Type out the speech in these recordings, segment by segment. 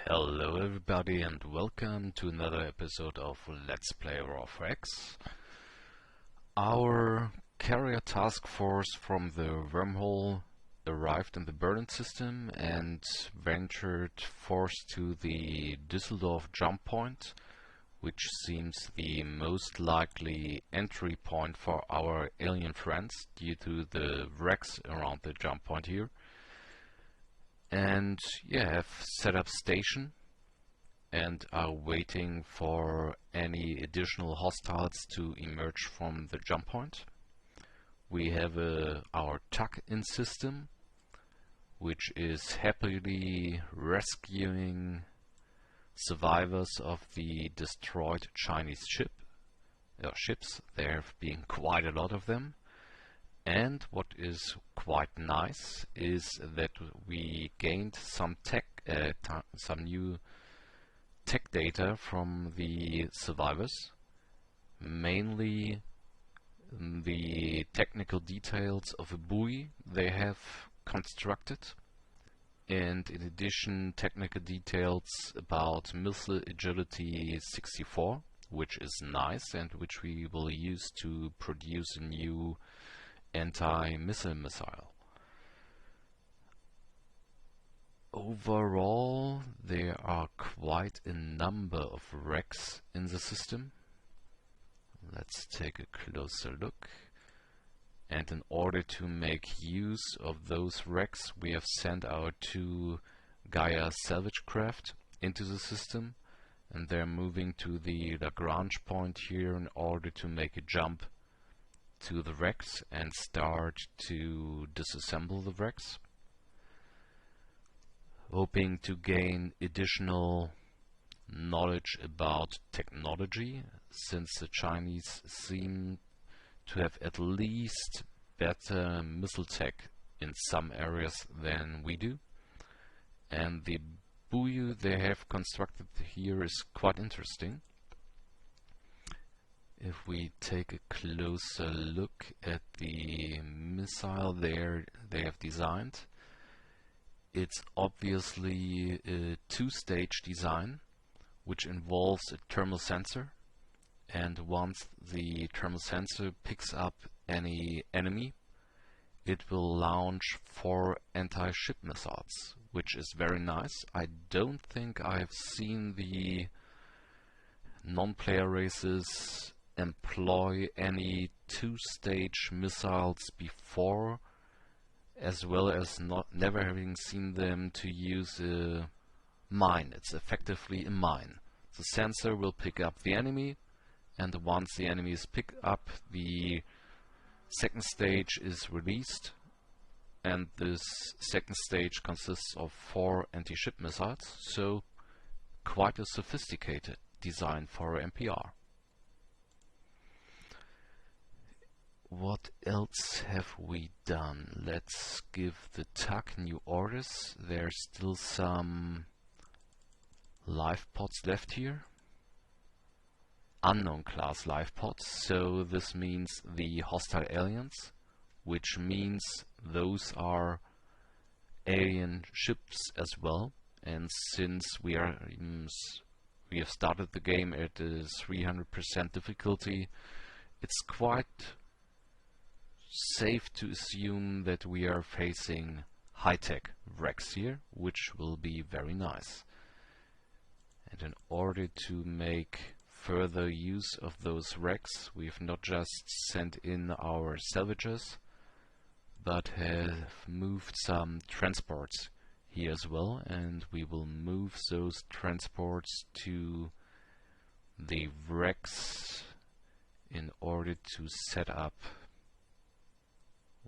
Hello everybody and welcome to another episode of Let's Play Aurora X. Our carrier task force from the wormhole arrived in the Berlin system and ventured forth to the Düsseldorf jump point, which seems the most likely entry point for our alien friends due to the wrecks around the jump point here. And yeah, have set up station and are waiting for any additional hostiles to emerge from the jump point. We have our tuck-in system, which is happily rescuing survivors of the destroyed Chinese ships. There have been quite a lot of them. And what is quite nice is that we gained some new tech data from the survivors, mainly the technical details of a buoy they have constructed, and in addition technical details about missile agility 64, which is nice and which we will use to produce a new anti-missile missile. Overall, there are quite a number of wrecks in the system. Let's take a closer look. And in order to make use of those wrecks, we have sent our two Gaia salvage craft into the system, and they're moving to the Lagrange point here in order to make a jump to the wrecks and start to disassemble the wrecks, hoping to gain additional knowledge about technology, since the Chinese seem to have at least better missile tech in some areas than we do. And the buoy they have constructed here is quite interesting. If we take a closer look at the missile they have designed, it's obviously a two-stage design, which involves a thermal sensor, and once the thermal sensor picks up any enemy, it will launch 4 anti-ship missiles, which is very nice. I don't think I've seen the non-player races employ any two-stage missiles before, as well as never having seen them to use a mine. It's effectively a mine. The sensor will pick up the enemy, and once the enemy is picked up, the second stage is released, and this second stage consists of 4 anti-ship missiles, so quite a sophisticated design for MPR. What else have we done? Let's give the TUC new orders. There's still some life pods left here. Unknown class life pods, so this means the hostile aliens, which means those are alien ships as well. And since we have started the game at 300% difficulty, it's quite safe to assume that we are facing high-tech wrecks here, which will be very nice. And in order to make further use of those wrecks, we've not just sent in our salvagers, but have moved some transports here as well, and we will move those transports to the wrecks in order to set up.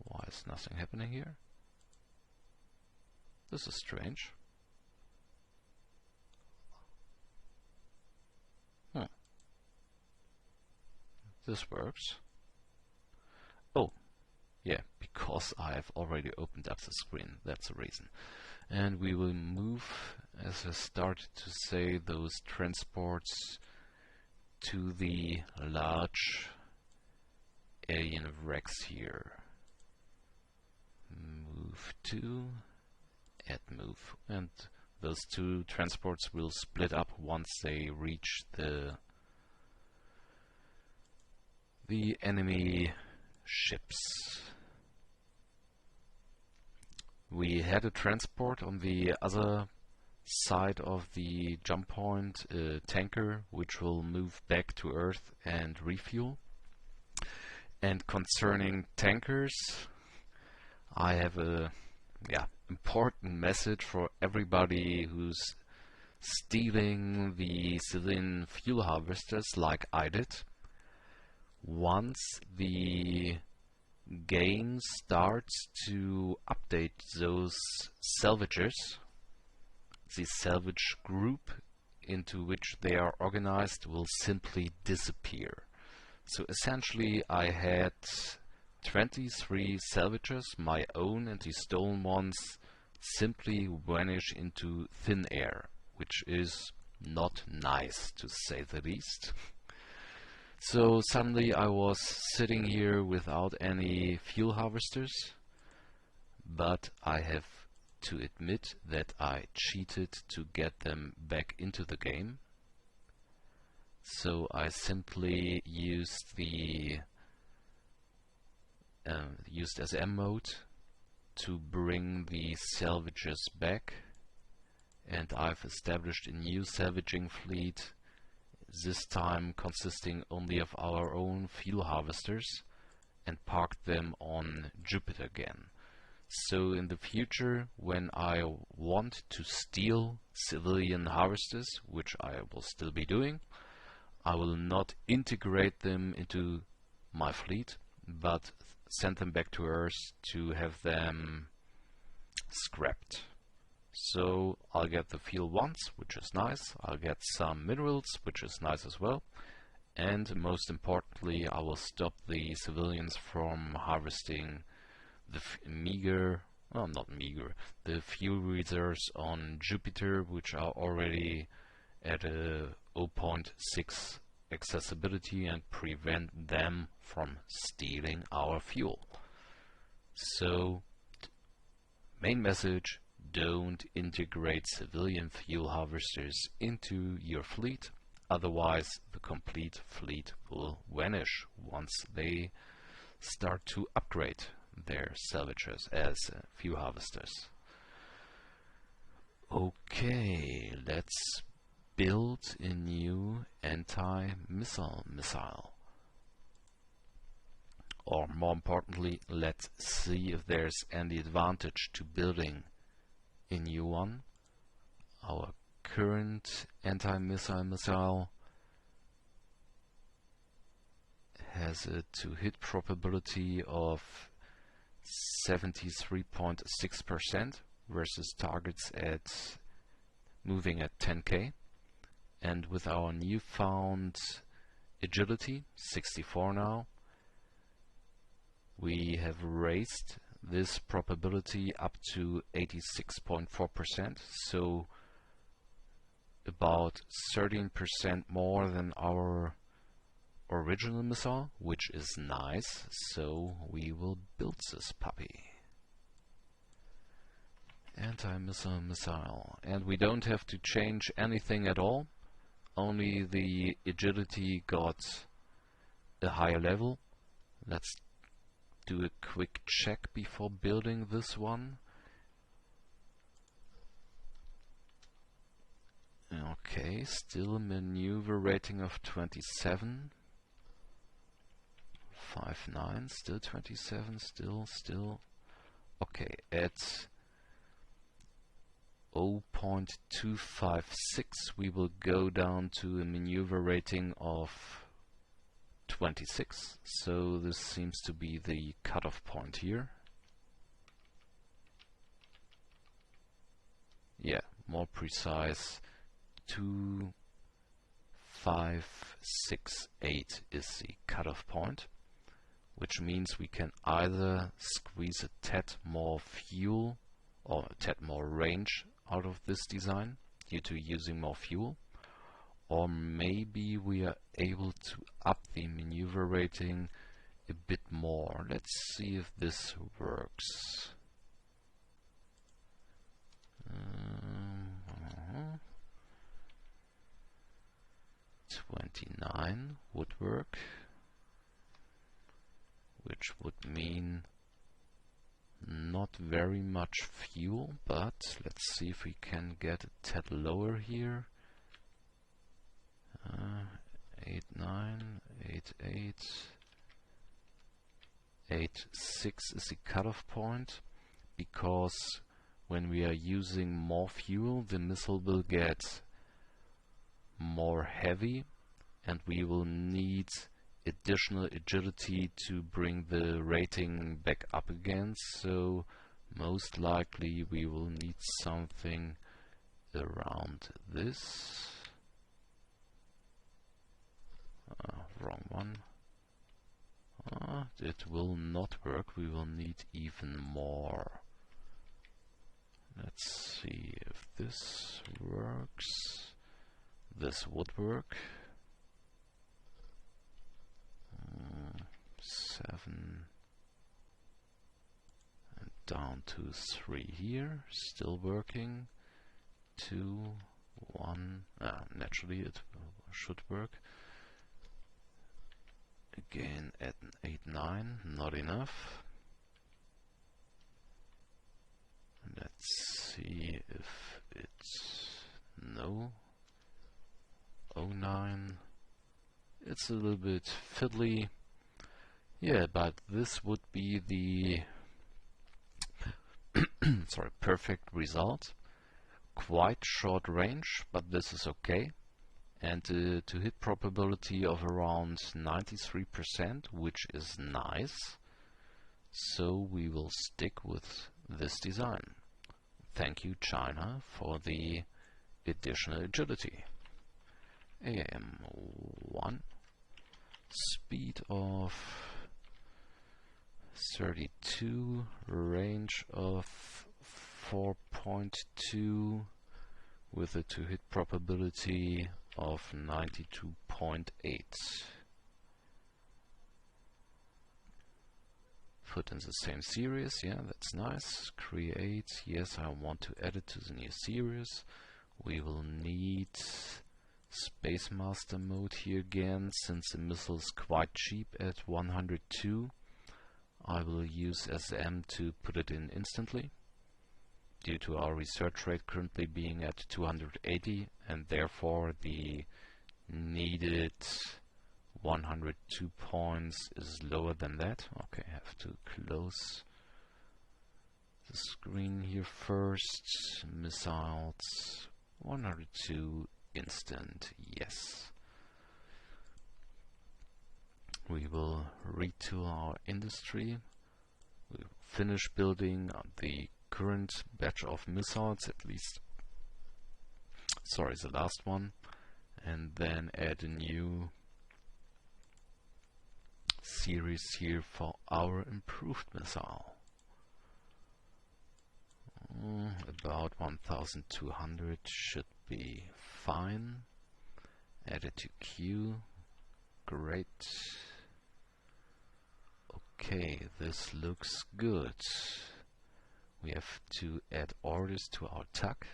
Why is nothing happening here? This is strange. This works. Oh, yeah, because I've already opened up the screen, that's the reason. And we will move, as I started to say, those transports to the large alien wrecks here. Move to, add move, and Those two transports will split up once they reach the enemy ships. We had a transport on the other side of the jump point, a tanker, which will move back to Earth and refuel. And concerning tankers, I have a important message for everybody who's stealing the civilian fuel harvesters like I did. Once the game starts to update those salvagers, the salvage group into which they are organized will simply disappear. So essentially I had 23 salvagers, my own and the stolen ones, simply vanish into thin air, which is not nice to say the least. So suddenly I was sitting here without any fuel harvesters, but I have to admit that I cheated to get them back into the game. So I simply used the used SM mode to bring the salvagers back, and I've established a new salvaging fleet, this time consisting only of our own fuel harvesters, and parked them on Jupiter again. So in the future, when I want to steal civilian harvesters, which I will still be doing, I will not integrate them into my fleet, but send them back to Earth to have them scrapped. So I'll get the fuel once, which is nice. I'll get some minerals, which is nice as well. And most importantly, I will stop the civilians from harvesting the the fuel reserves on Jupiter, which are already at a 0.6 accessibility, and prevent them from stealing our fuel. So, main message: don't integrate civilian fuel harvesters into your fleet, otherwise the complete fleet will vanish once they start to upgrade their salvagers as fuel harvesters. Okay, let's build a new anti-missile missile. Or more importantly, let's see if there's any advantage to building a new one. Our current anti-missile missile has a to-hit probability of 73.6% versus targets at moving at 10k. And with our newfound agility, 64 now, we have raised this probability up to 86.4%, so about 13% more than our original missile, which is nice. So we will build this puppy. Anti-missile missile. And we don't have to change anything at all. Only the agility got a higher level. Let's do a quick check before building this one. Okay, still a maneuver rating of 27. 5.9, still 27, still. Okay, at 0.256 we will go down to a maneuver rating of 26. So this seems to be the cutoff point here. Yeah, more precise, 2.568 is the cutoff point, which means we can either squeeze a tad more fuel or a tad more range out of this design due to using more fuel, or maybe we are able to up the maneuver rating a bit more. Let's see if this works. 29 woodwork, which would mean not very much fuel, but let's see if we can get a tad lower here. 89, 88, 86 is the cutoff point, because when we are using more fuel, the missile will get more heavy, and we will need additional agility to bring the rating back up again. So most likely we will need something around this. Wrong one. It will not work. We will need even more. Let's see if this works. This would work. 7 and down to 3 here, still working. 2, 1. Naturally it should work. Again at an 8, 9, not enough. Let's see if it's no. 09. It's a little bit fiddly. Yeah, but this would be the sorry, perfect result. Quite short range, but this is okay. And to hit probability of around 93%, which is nice. So we will stick with this design. Thank you, China, for the additional agility. AM1, speed of 32, range of 4.2, with a to hit probability of 92.8. Put in the same series, yeah, that's nice. Create, yes, I want to add it to the new series. We will need Space Master mode here again, since the missile is quite cheap at 102. I will use SM to put it in instantly, due to our research rate currently being at 280, and therefore the needed 102 points is lower than that. Okay, I have to close the screen here first. Missiles 102 instant, yes. We will retool our industry. We will finish building the current batch of missiles, at least, sorry, the last one, and then add a new series here for our improved missile. About 1200 should be fine. Add it to queue. Great. Okay, this looks good. We have to add orders to our TAC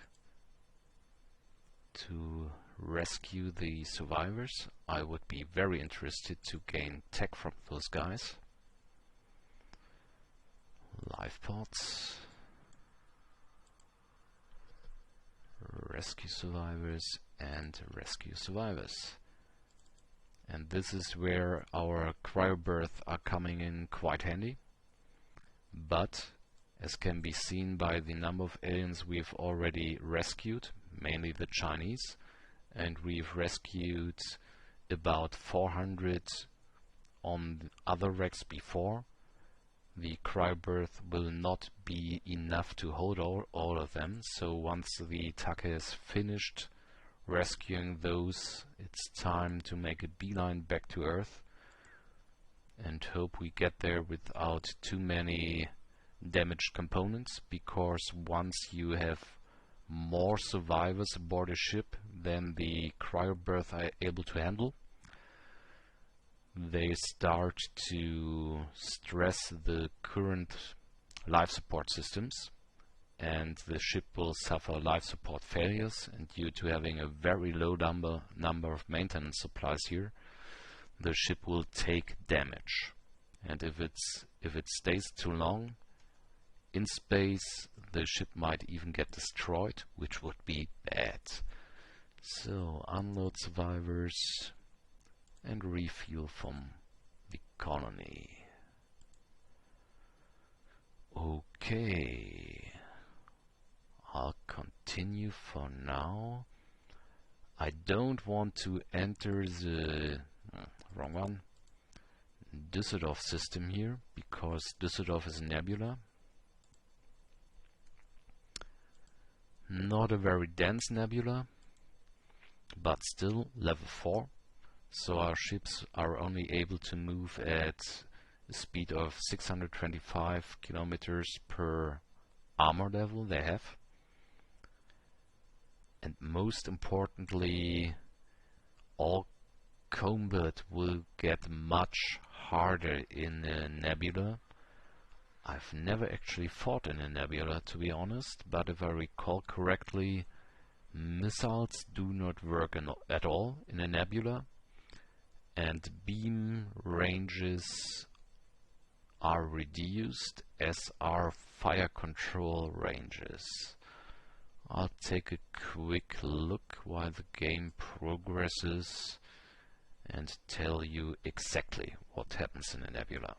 to rescue the survivors. I would be very interested to gain tech from those guys. Life pods. Rescue survivors and rescue survivors. And this is where our cryobirth are coming in quite handy. But as can be seen by the number of aliens we've already rescued, mainly the Chinese, and we've rescued about 400 on other wrecks before, the cryobirth will not be enough to hold all of them. So once the TAC has finished rescuing those, it's time to make a beeline back to Earth and hope we get there without too many damaged components, because once you have more survivors aboard a ship than the cryobirth are able to handle, they start to stress the current life support systems, and the ship will suffer life support failures, and due to having a very low number of maintenance supplies here, the ship will take damage. And if it stays too long in space, the ship might even get destroyed, which would be bad. So unload survivors and refuel from the colony. Okay, I'll continue for now. I don't want to enter the wrong one, Düsseldorf system here, because Düsseldorf is a nebula. Not a very dense nebula, but still level 4. So our ships are only able to move at a speed of 625 kilometers per armor level they have. And most importantly, all combat will get much harder in a nebula. I've never actually fought in a nebula, to be honest, but if I recall correctly, missiles do not work at all in a nebula, and beam ranges are reduced, as are fire control ranges. I'll take a quick look while the game progresses and tell you exactly what happens in a nebula.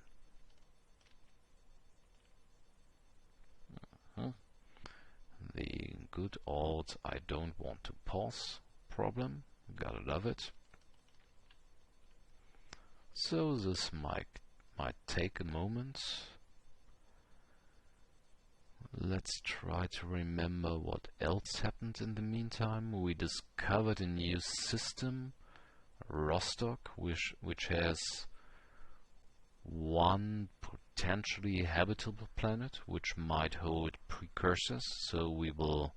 The good old I don't want to pause problem, gotta love it. So this might take a moment. Let's try to remember what else happened in the meantime. We discovered a new system, Rostock, which has one potentially habitable planet, which might hold precursors, so we will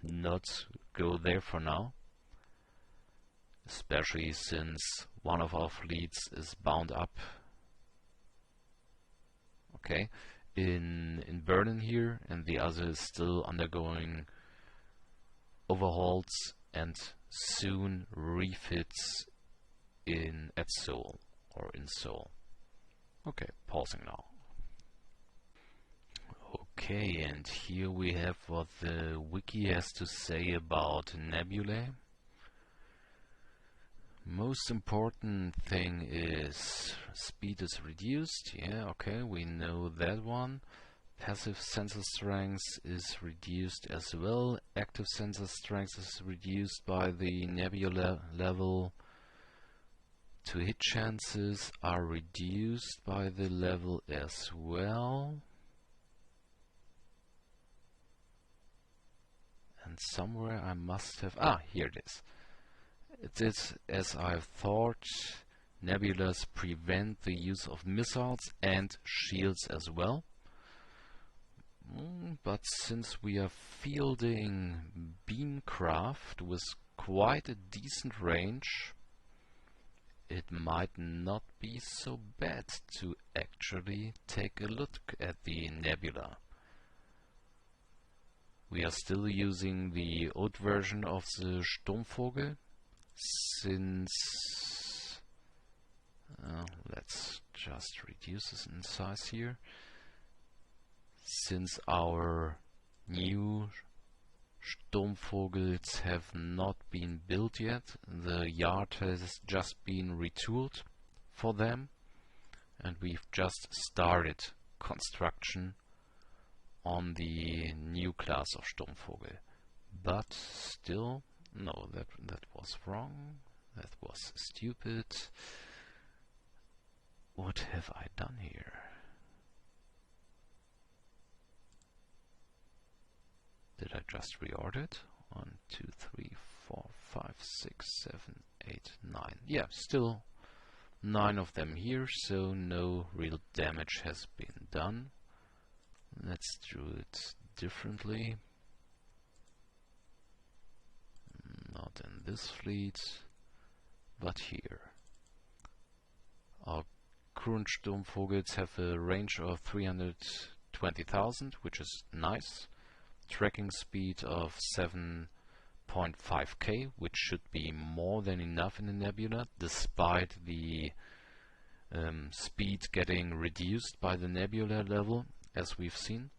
not go there for now, especially since one of our fleets is bound up in Berlin here, and the other is still undergoing overhauls and soon refits at Seoul or in Seoul. Okay, pausing now. Okay, and here we have what the wiki has to say about nebulae. Most important thing is speed is reduced. Yeah, okay, we know that one. Passive sensor strength is reduced as well. Active sensor strength is reduced by the nebula level. To hit chances are reduced by the level as well. And somewhere I must have... here it is. It is as I thought. Nebulas prevent the use of missiles and shields as well. But since we are fielding beamcraft with quite a decent range, it might not be so bad to actually take a look at the nebula. We are still using the old version of the Sturmvogel, since let's just reduce this in size here. Since our new Sturmvogels have not been built yet, the yard has just been retooled for them, and we've just started construction on the new class of Sturmvogel. But still, no, that was wrong. That was stupid. What have I done here? Did I just reorder it? 1, 2, 3, 4, 5, 6, 7, 8, 9. Yeah, still 9 of them here, so no real damage has been done. Let's do it differently. Not in this fleet, but here. Our current Sturmvogels have a range of 320,000, which is nice. tracking speed of 7.5K, which should be more than enough in the nebula, despite the speed getting reduced by the nebula level, as we've seen.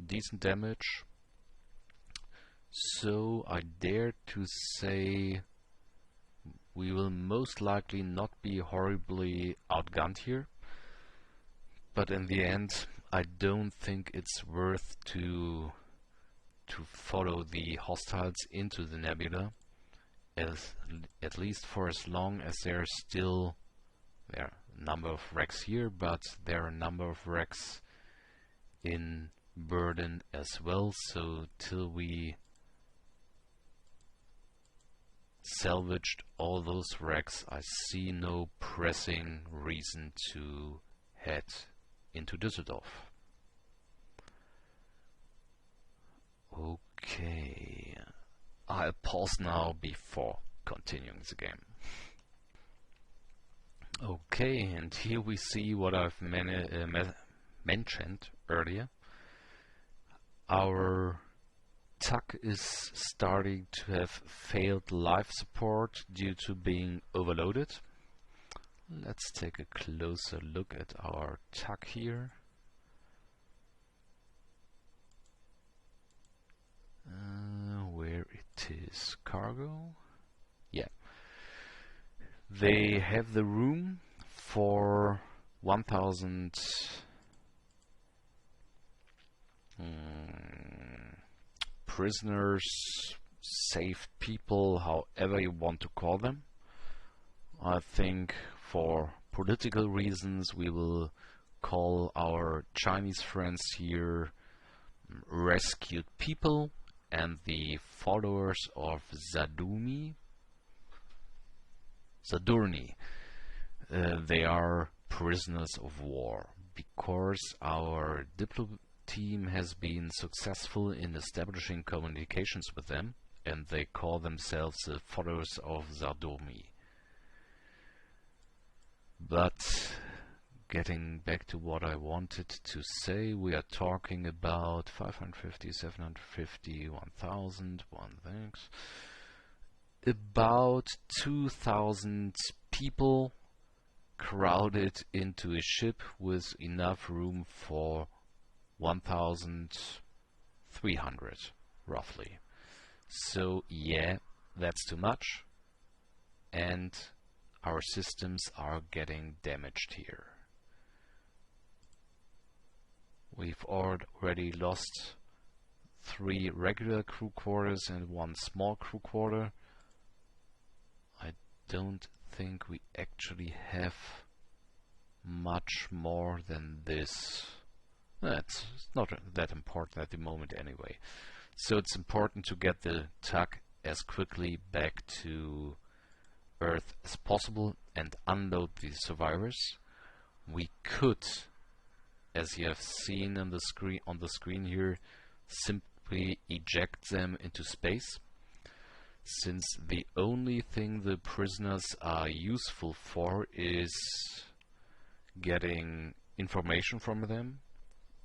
Decent damage. So I dare to say we will most likely not be horribly outgunned here, but in the end I don't think it's worth to follow the hostiles into the nebula, at least for as long as there are a number of wrecks here, but there are a number of wrecks in Burden as well, so till we salvaged all those wrecks, I see no pressing reason to head into Düsseldorf. Okay, I'll pause now before continuing the game. Okay, and here we see what I've mentioned earlier. Our TAC is starting to have failed life support due to being overloaded. Let's take a closer look at our TAC here. Where it is, cargo. Yeah, they have the room for 1000 prisoners, saved people, however you want to call them. I think for political reasons we will call our Chinese friends here rescued people, and the followers of Zadurni, they are prisoners of war, because our diplomacy team has been successful in establishing communications with them, and they call themselves the followers of Zadurni. But getting back to what I wanted to say, we are talking about 550, 750, 1000, thanks. About 2000 people crowded into a ship with enough room for 1300 roughly. So yeah, that's too much, and our systems are getting damaged here. We've already lost 3 regular crew quarters and 1 small crew quarter. I don't think we actually have much more than this. It's not that important at the moment anyway. So it's important to get the TAC as quickly back to Earth as possible and unload the survivors. We could, as you have seen on the screen here, simply eject them into space, since the only thing the prisoners are useful for is getting information from them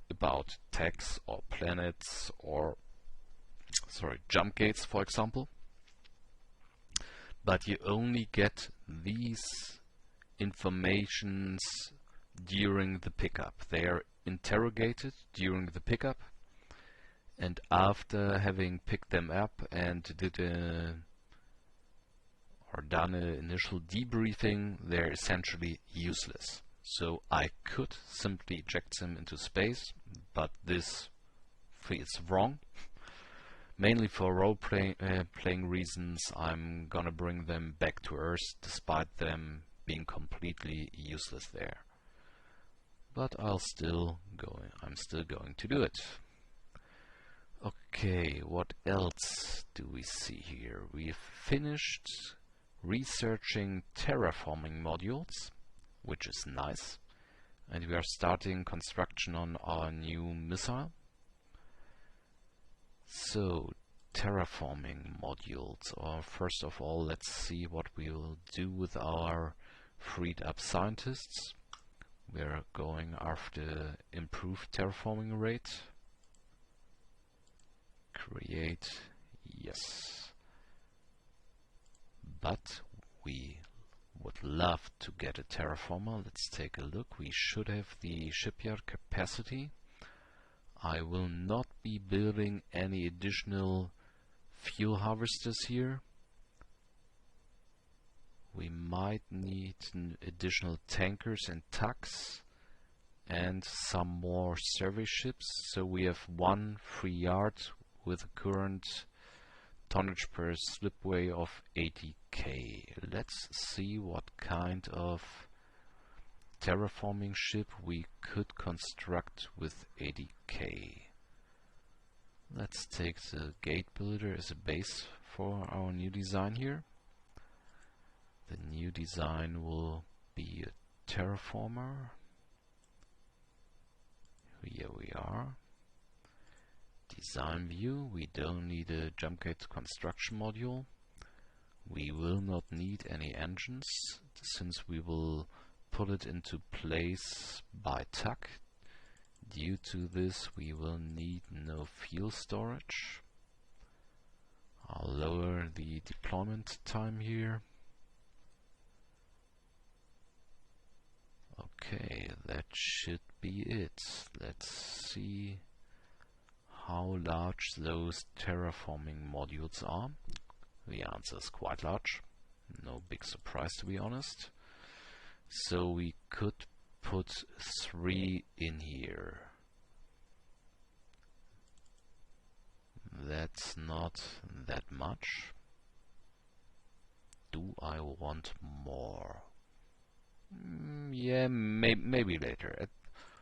about techs or planets or jump gates, for example. But you only get these informations during the pickup. They are interrogated during the pickup, and after having picked them up and done an initial debriefing, they're essentially useless. So I could simply eject them into space, but this feels wrong. Mainly for role-playing reasons, I'm gonna bring them back to Earth, despite them being completely useless there. But I'm still going to do it. Okay, what else do we see here? We've finished researching terraforming modules, which is nice, and we are starting construction on our new missile. So, terraforming modules, or first of all, let's see what we will do with our freed up scientists. We're going after improved terraforming rate. Create, yes. But we would love to get a terraformer. Let's take a look. We should have the shipyard capacity. I will not be building any additional fuel harvesters here. We might need additional tankers and tugs and some more survey ships. So we have one free yard with a current tonnage per slipway of 80k. Let's see what kind of terraforming ship we could construct with 80k. Let's take the gate builder as a base for our new design here. The new design will be a terraformer. Here we are. Design view. We don't need a jump gate construction module. We will not need any engines since we will put it into place by tug. Due to this, we will need no fuel storage. I'll lower the deployment time here. Okay, that should be it. Let's see how large those terraforming modules are. The answer is quite large. No big surprise, to be honest. So we could put 3 in here. That's not that much. Do I want more? Yeah, maybe later.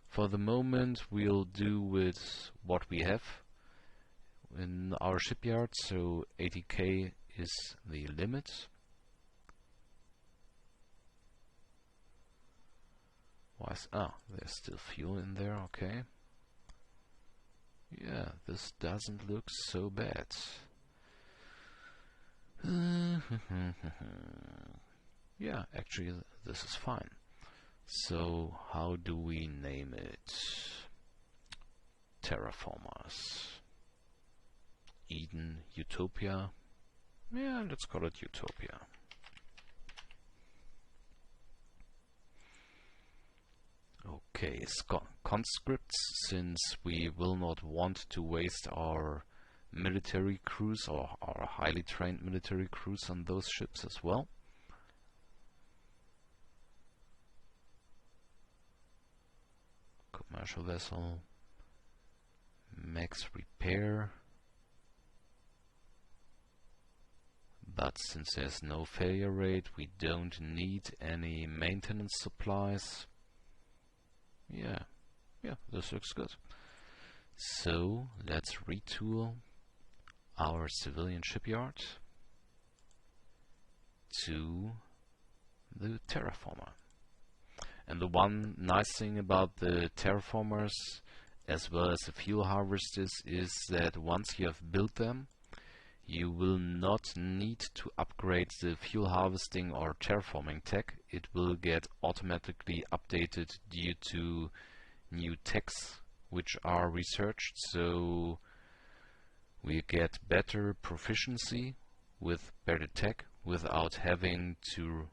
For the moment, we'll do with what we have in our shipyard, so 80k is the limit. There's still fuel in there, okay. Yeah, this doesn't look so bad. Yeah, actually this is fine. So how do we name it? Terraformers. Eden, Utopia. Yeah, let's call it Utopia. Okay, conscripts, since we will not want to waste our military crews or our highly trained military crews on those ships as well. Commercial vessel, max repair. But since there's no failure rate, we don't need any maintenance supplies. Yeah, this looks good. So let's retool our civilian shipyard to the terraformer. And the one nice thing about the terraformers as well as the fuel harvesters is that once you have built them, you will not need to upgrade the fuel harvesting or terraforming tech. It will get automatically updated due to new techs which are researched, so we get better proficiency with better tech without having to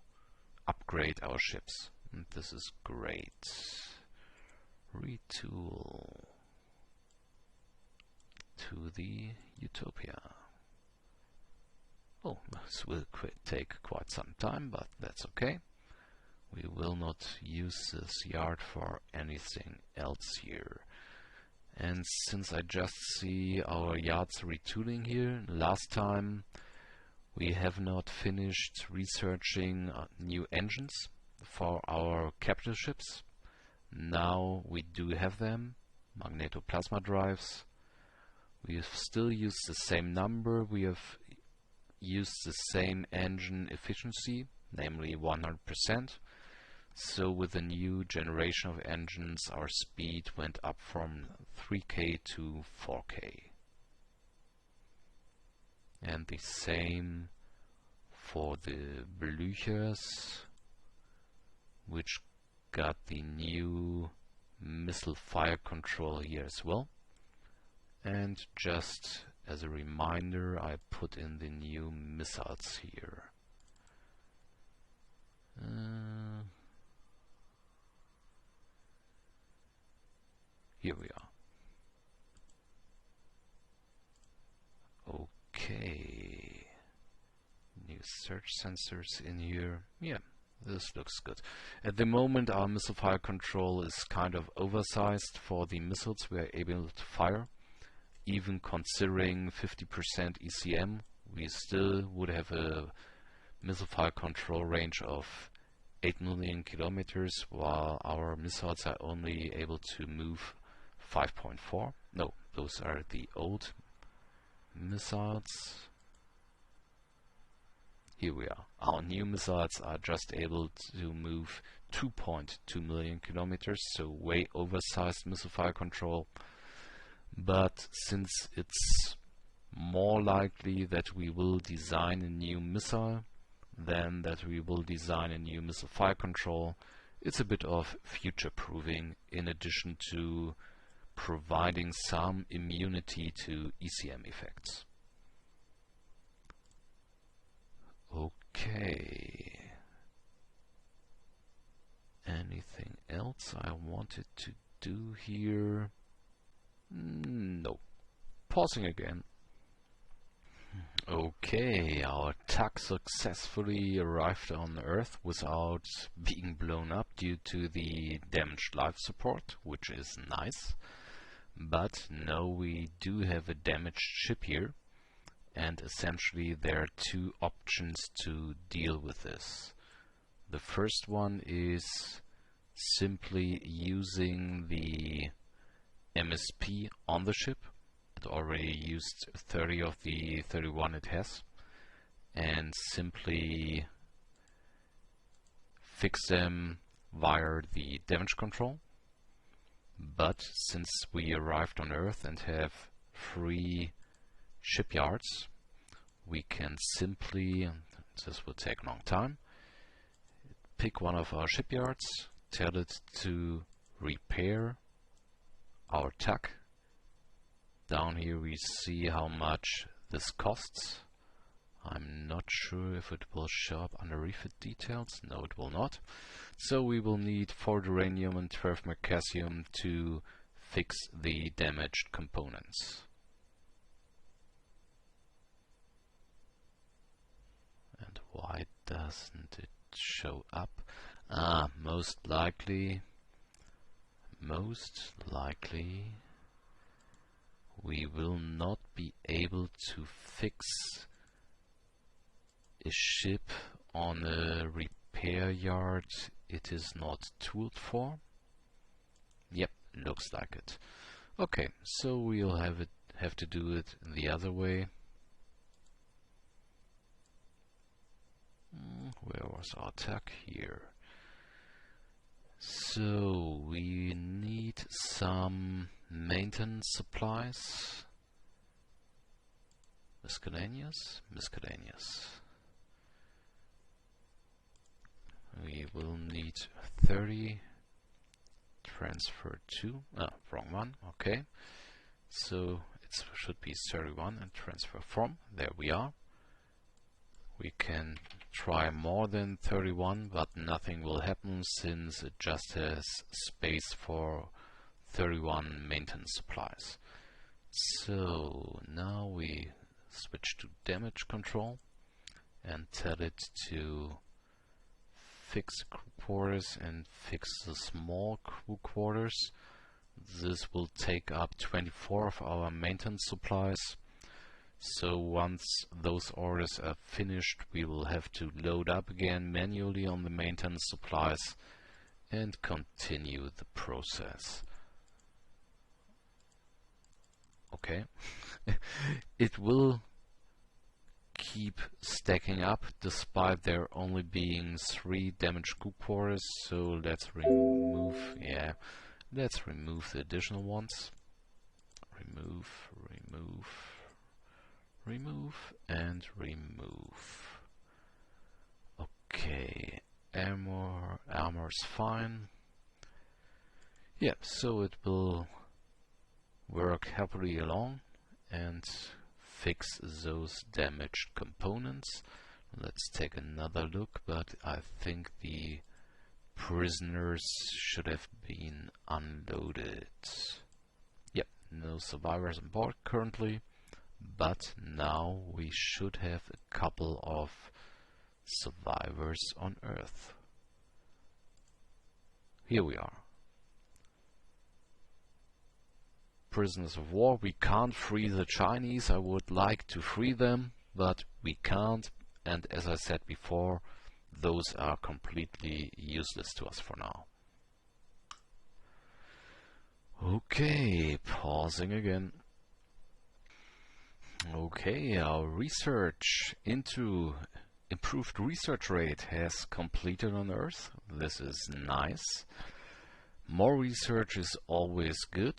upgrade our ships. And this is great. Retool to the Utopia. Oh, this will take quite some time, but that's okay. We will not use this yard for anything else here. And since I just see our yards retooling here, last time we have not finished researching new engines for our capital ships. Now we do have them, magnetoplasma drives. We have still used the same number. We have used the same engine efficiency, namely 100%. So with the new generation of engines, our speed went up from 3k to 4k. And the same for the Blüchers, which got the new missile fire control here as well. And just as a reminder, I put in the new missiles here. Here we are. Okay. New search sensors in here. Yeah, this looks good. At the moment, our missile fire control is kind of oversized for the missiles we are able to fire. Even considering 50% ECM, we still would have a missile fire control range of 8 million kilometers, while our missiles are only able to move 5.4. No, those are the old missiles. Here we are. Our new missiles are just able to move 2.2 million kilometers, so way oversized missile fire control. But since it's more likely that we will design a new missile than that we will design a new missile fire control, it's a bit of future-proofing in addition to providing some immunity to ECM effects. Okay. Anything else I wanted to do here? No. Pausing again. Okay, our TAC successfully arrived on Earth without being blown up due to the damaged life support, which is nice. But no, we do have a damaged ship here, and essentially there are two options to deal with this. The first one is simply using the MSP on the ship. It already used 30 of the 31 it has, and simply fix them via the damage control. But since we arrived on Earth and have 3 shipyards, we can simply, this will take a long time, pick one of our shipyards, tell it to repair our TAC. Down here we see how much this costs. I'm not sure if it will show up under refit details. No, it will not. So we will need 4 uranium and 12 magnesium to fix the damaged components. And why doesn't it show up? Most likely we will not be able to fix a ship on a repair yard it is not tooled for. Yep, looks like it. Okay, so we'll have to do it the other way. Where was our TAC? Here. So we need some maintenance supplies. Miscellaneous. We will need 30. Transfer to. Wrong one. Okay. So it should be 31 and transfer from. There we are. We can try more than 31, but nothing will happen since it just has space for 31 maintenance supplies. So now we switch to damage control and tell it to fix crew quarters and fix the small crew quarters. This will take up 24 of our maintenance supplies. So once those orders are finished, we will have to load up again manually on the maintenance supplies and continue the process. Okay. It will keep stacking up despite there only being 3 damaged crew quarters, so let's remove the additional ones. Remove and remove. Okay, armor's fine. Yeah, so it will work happily along and fix those damaged components. Let's take another look, but I think the prisoners should have been unloaded. Yep, no survivors on board currently, but now we should have a couple of survivors on Earth. Here we are. Prisoners of war. We can't free the Chinese. I would like to free them, but we can't. And as I said before, those are completely useless to us for now. Okay, pausing again. Okay, our research into improved research rate has completed on Earth. This is nice. More research is always good,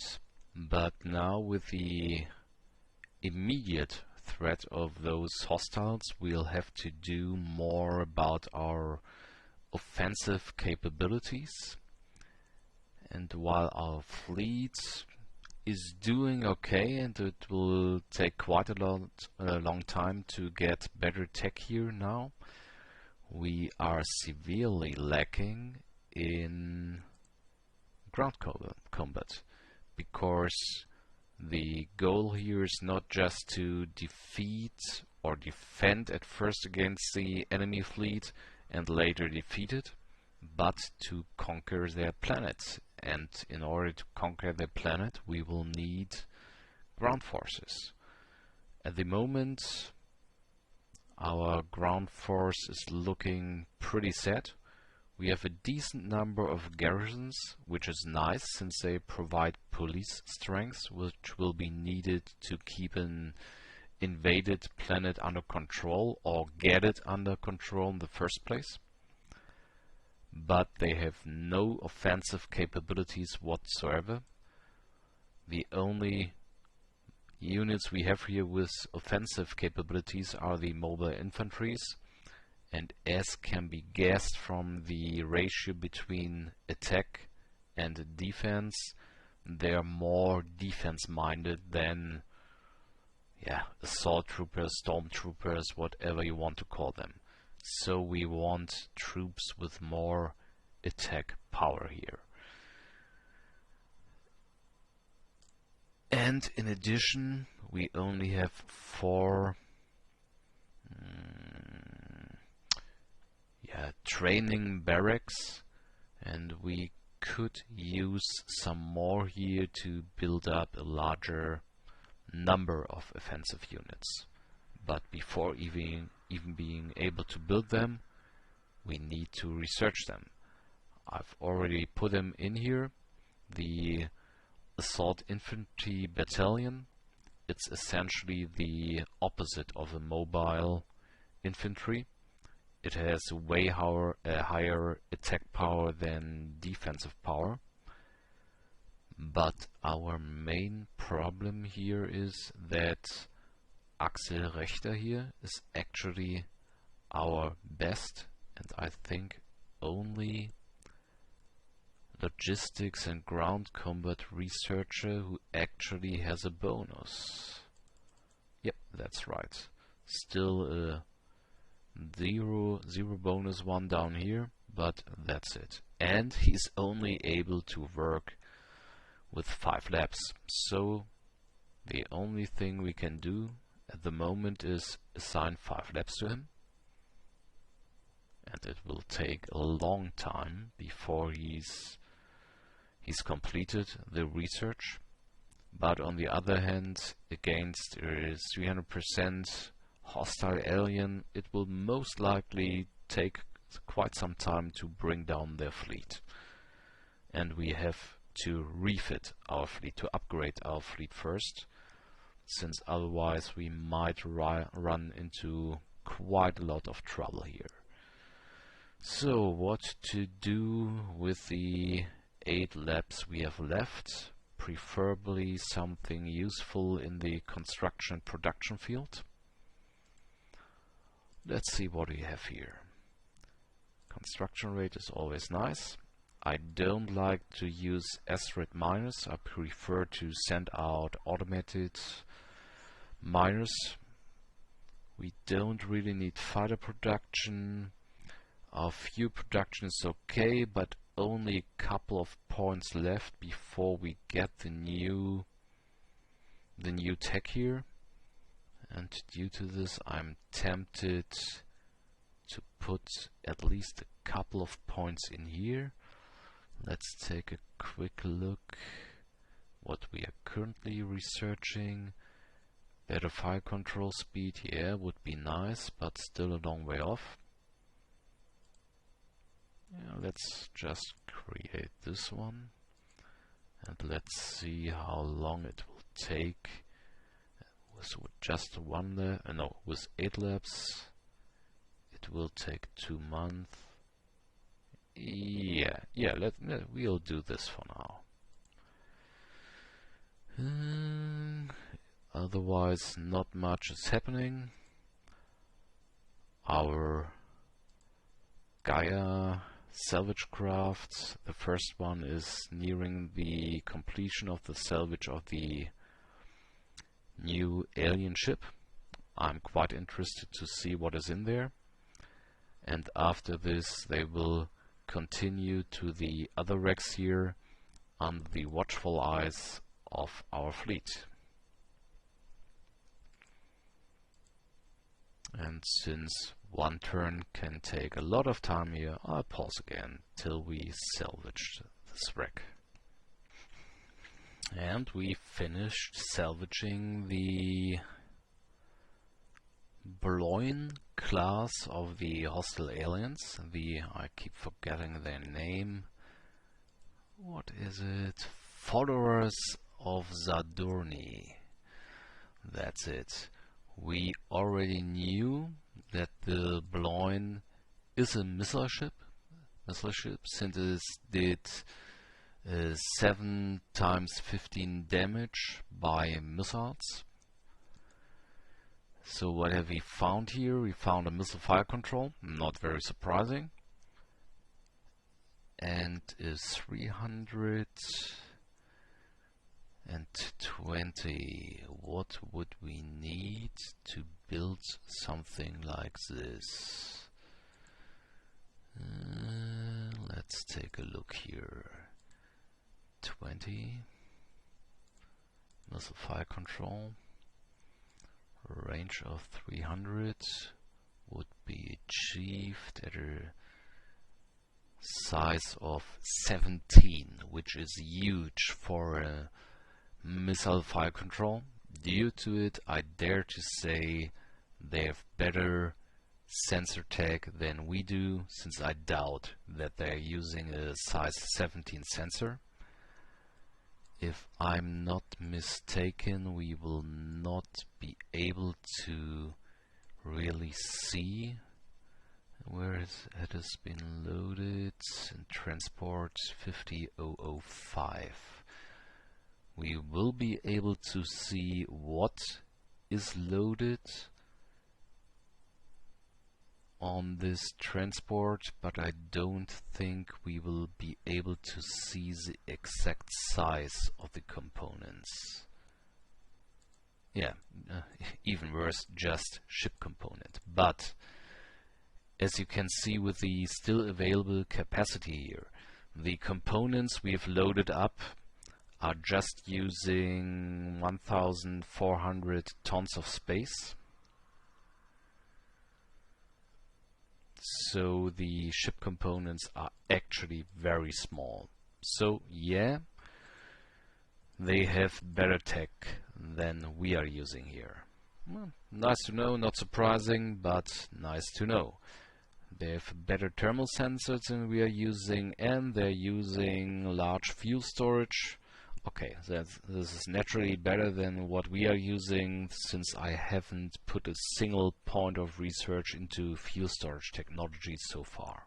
but now with the immediate threat of those hostiles, we'll have to do more about our offensive capabilities. And while our fleet is doing okay, and it will take quite a long time to get better tech here now, we are severely lacking in ground combat, because the goal here is not just to defeat or defend at first against the enemy fleet and later defeat it, but to conquer their planet. And in order to conquer their planet, we will need ground forces. At the moment, our ground force is looking pretty set. We have a decent number of garrisons, which is nice since they provide police strength, which will be needed to keep an invaded planet under control or get it under control in the first place. But they have no offensive capabilities whatsoever. The only units we have here with offensive capabilities are the mobile infantries. And as can be guessed from the ratio between attack and defense, they are more defense-minded than assault troopers, stormtroopers, whatever you want to call them. So we want troops with more attack power here. And in addition, we only have 4 training barracks, and we could use some more here to build up a larger number of offensive units. But before even being able to build them, we need to research them. I've already put them in here. The Assault Infantry Battalion, it's essentially the opposite of a mobile infantry. It has way higher attack power than defensive power. But our main problem here is that Axel Rechter here is actually our best, and I think only logistics and ground combat researcher who actually has a bonus. Yep, that's right. Still a zero bonus one down here, but that's it. And he's only able to work with 5 labs. So the only thing we can do at the moment is assign 5 labs to him. And it will take a long time before he's completed the research. But on the other hand, against a 300% hostile alien, it will most likely take quite some time to bring down their fleet. And we have to refit our fleet, to upgrade our fleet first, since otherwise we might run into quite a lot of trouble here. So what to do with the 8 labs we have left? Preferably something useful in the construction production field. Let's see what we have here. Construction rate is always nice. I don't like to use SRED-. I prefer to send out automated miners. We don't really need fighter production. Our fuel production is okay, but only a couple of points left before we get the new tech here. And due to this, I'm tempted to put at least a couple of points in here. Let's take a quick look what we are currently researching. Better fire control speed, yeah, would be nice, but still a long way off. Yeah, let's just create this one and let's see how long it will take. With just one lab, no, with 8 labs, it will take 2 months. Yeah, we'll do this for now. Otherwise, not much is happening. Our Gaia salvage crafts, the first one is nearing the completion of the salvage of the new alien ship. I'm quite interested to see what is in there. And after this, they will continue to the other wrecks here under the watchful eyes of our fleet. And since one turn can take a lot of time here, I'll pause again till we salvage this wreck. And we finished salvaging the Bloin class of the hostile aliens. I keep forgetting their name. What is it? Followers of Zadurni. That's it. We already knew that the Bloin is a missile ship since it did 7 times 15 damage by missiles. So what have we found here? We found a missile fire control, not very surprising, and is 320. What would we need to build something like this? Let's take a look here. 20 missile fire control, range of 300 would be achieved at a size of 17, which is huge for a missile fire control. Due to it, I dare to say they have better sensor tech than we do, since I doubt that they're using a size 17 sensor. If I'm not mistaken, we will not be able to really see where it has been loaded in transport 50005. We will be able to see what is loaded on this transport, but I don't think we will be able to see the exact size of the components. Yeah, even worse, just ship component. But as you can see with the still available capacity here, the components we have loaded up are just using 1,400 tons of space. So the ship components are actually very small. So yeah, they have better tech than we are using here. Well, nice to know, not surprising, but nice to know. They have better thermal sensors than we are using, and they're using large fuel storage. Okay, this is naturally better than what we are using, since I haven't put a single point of research into fuel storage technology so far.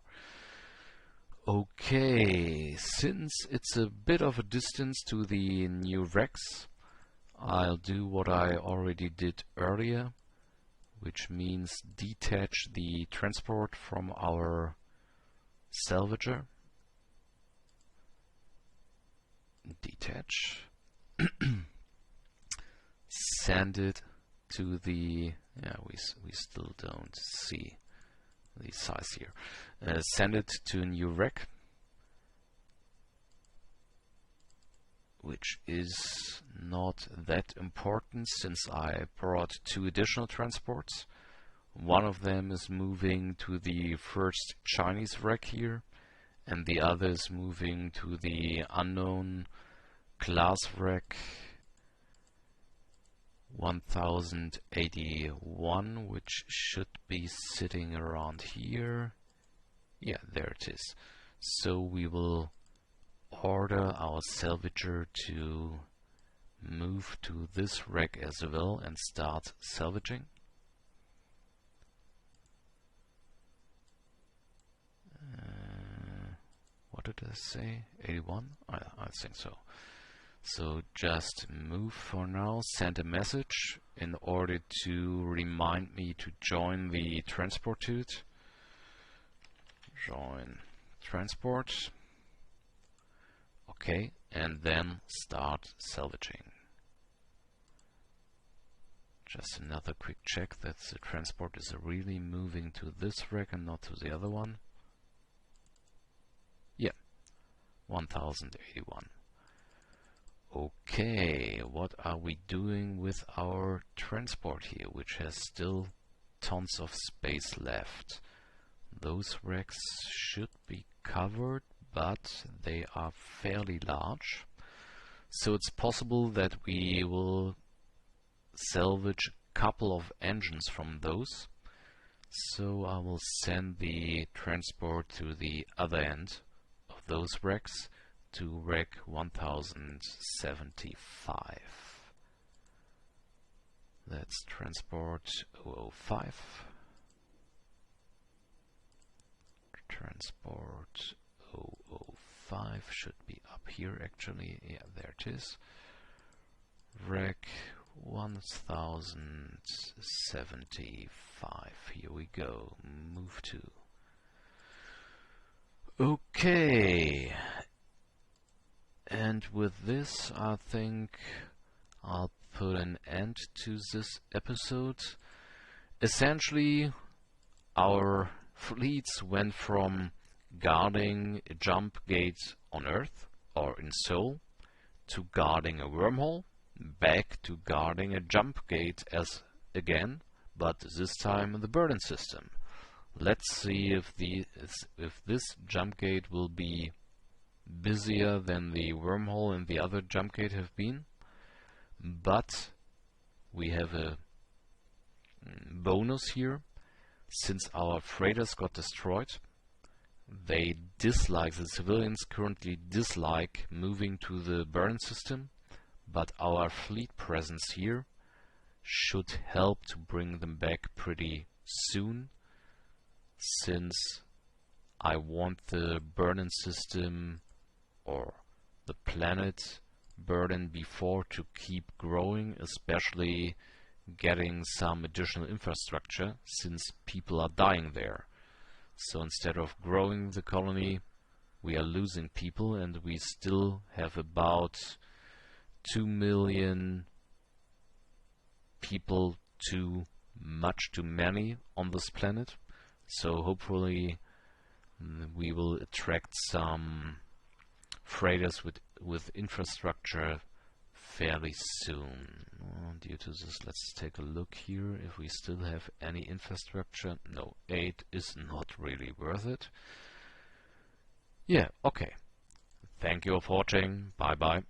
Okay, since it's a bit of a distance to the new wrecks, I'll do what I already did earlier, which means detach the transport from our salvager. Detach, send it to the, yeah, we still don't see the size here. Send it to a new rack, which is not that important since I brought 2 additional transports. One of them is moving to the first Chinese rack here, and the other is moving to the unknown class rack 1081, which should be sitting around here. Yeah, there it is. So we will order our salvager to move to this rack as well and start salvaging. What did I say? 81? I think so. So just move for now, send a message in order to remind me to join the transport to it. Join transport. Okay, and then start salvaging. Just another quick check that the transport is really moving to this rack and not to the other one. Yeah, 1081. Okay, what are we doing with our transport here, which has still tons of space left? Those racks should be covered, but they are fairly large. So it's possible that we will salvage a couple of engines from those. So I will send the transport to the other end of those racks, to rack 1075. That's transport 005. Transport 005 should be up here actually. Yeah, there it is. Rack 1075. Here we go. Move to. Okay. And with this, I think I'll put an end to this episode. Essentially, our fleets went from guarding a jump gate on Earth or in Seoul to guarding a wormhole, back to guarding a jump gate as again, but this time the burden system. Let's see if this jump gate will be busier than the wormhole and the other jump gate have been, but we have a bonus here. Since our freighters got destroyed, they dislike, the civilians currently dislike moving to the burn system, but our fleet presence here should help to bring them back pretty soon, since I want the burden system or the planet burden before to keep growing, especially getting some additional infrastructure since people are dying there. So instead of growing the colony, we are losing people, and we still have about 2 million people too much, too many on this planet. So hopefully we will attract some freighters with infrastructure fairly soon. Due to this, let's take a look here if we still have any infrastructure. No, 8 is not really worth it. Yeah, okay. Thank you for watching. Bye bye.